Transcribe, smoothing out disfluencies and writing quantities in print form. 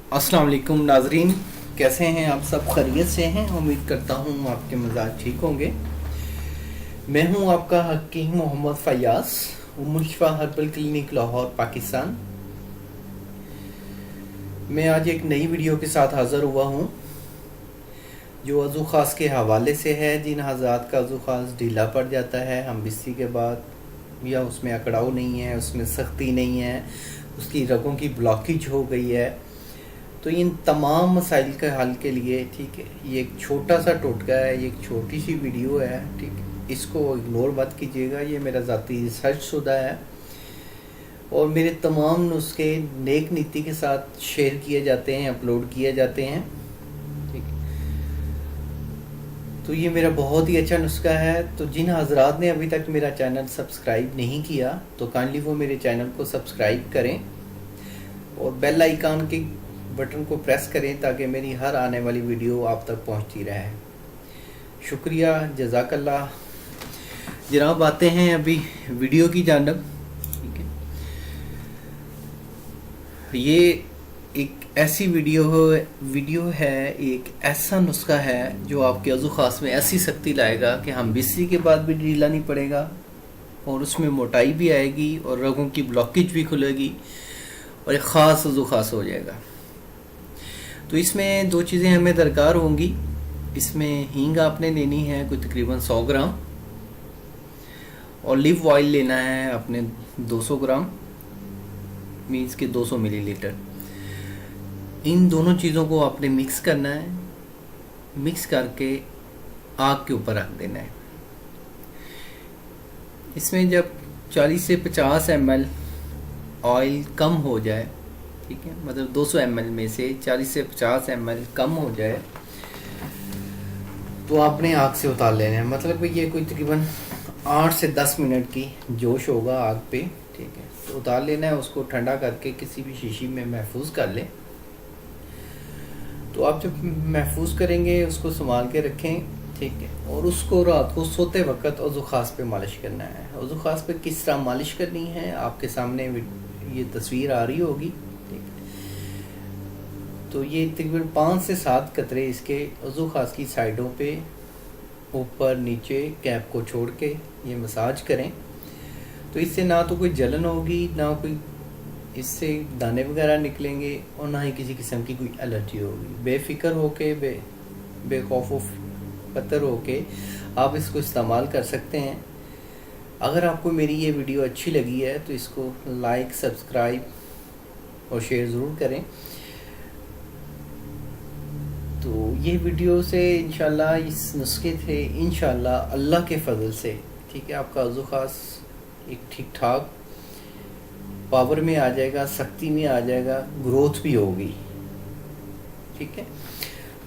अस्सलाम वालेकुम नाजरीन, कैसे हैं आप सब? खैरियत से हैं? उम्मीद करता हूँ आपके मिजाज ठीक होंगे। मैं हूँ आपका हकीम मोहम्मद फ़याज़, उम्मुल शिफा हर्बल क्लिनिक लाहौर पाकिस्तान। मैं आज एक नई वीडियो के साथ हाज़िर हुआ हूँ जो वज़ू ख़ास के हवाले से है। जिन हज़रात का वज़ू ख़ास ढीला पड़ जाता है हम बिस्ती के बाद, या उसमें अकड़ाव नहीं है, उसमें सख्ती नहीं है, उसकी रगों की ब्लॉकेज हो गई है, तो इन तमाम मसाइल के हल के लिए, ठीक है, ये एक छोटा सा टोटका है, ये एक छोटी सी वीडियो है, ठीक है, इसको इग्नोर मत कीजिएगा। ये मेरा ज़ाती रिसर्च शुदा है और मेरे तमाम नुस्खे नेक नीति के साथ शेयर किए जाते हैं, अपलोड किए जाते हैं, ठीक है। तो ये मेरा बहुत ही अच्छा नुस्खा है। तो जिन हजरात ने अभी तक मेरा चैनल सब्सक्राइब नहीं किया तो काइंडली वो मेरे चैनल को सब्सक्राइब करें और बेल आइकन के बटन को प्रेस करें ताकि मेरी हर आने वाली वीडियो आप तक पहुंचती रहे। शुक्रिया, जज़ाकल्लाह। जनाब, आते हैं अभी वीडियो की जानब, ठीक है। ये एक ऐसी वीडियो है, एक ऐसा नुस्खा है जो आपके वज़ू ख़ास में ऐसी सख्ती लाएगा कि हम बिस्ती के बाद भी ढीला नहीं पड़ेगा और उसमें मोटाई भी आएगी और रगों की ब्लॉकेज भी खुलेगी और एक ख़ास वज़ू ख़ास हो जाएगा। तो इसमें दो चीज़ें हमें दरकार होंगी। इसमें हींग आपने लेनी है कोई तकरीबन 100 ग्राम, ऑलिव ऑयल लेना है अपने 200 ग्राम, मीन्स के 200 मिलीलीटर। इन दोनों चीज़ों को आपने मिक्स करना है, मिक्स करके आग के ऊपर रख देना है। इसमें जब 40 से 50 ml ऑयल कम हो जाए, ठीक है, मतलब 200 ml में से 40 से 50 ml कम हो जाए तो आपने आग से उतार लेना है। मतलब कि ये कोई तकरीबन 8 से 10 मिनट की जोश होगा आग पे, ठीक है। तो उतार लेना है, उसको ठंडा करके किसी भी शीशी में महफूज कर लें। तो आप जब महफूज करेंगे उसको संभाल के रखें, ठीक है। और उसको रात को सोते वक्त वज़ू ख़ास पे मालिश करना है। वज़ू ख़ास पे किस तरह मालिश करनी है आपके सामने ये तस्वीर आ रही होगी, ठीक है। तो ये तकरीबन 5 से 7 कतरे इसके वज़ू ख़ास की साइडों पे, ऊपर नीचे कैप को छोड़ के ये मसाज करें। तो इससे ना तो कोई जलन होगी, ना कोई इससे दाने वगैरह निकलेंगे और ना ही किसी किस्म की कोई एलर्जी होगी। बेफिक्र होके, बेखौफ पत्थर होके आप इसको इस्तेमाल कर सकते हैं। अगर आपको मेरी ये वीडियो अच्छी लगी है तो इसको लाइक, सब्सक्राइब और शेयर ज़रूर करें। तो ये वीडियो से इंशाल्लाह इस नुस्खे थे, इंशाल्लाह अल्लाह के फजल से, ठीक है, आपका वज़ू ख़ास एक ठीक ठाक पावर में आ जाएगा, सख्ती में आ जाएगा, ग्रोथ भी होगी, ठीक है।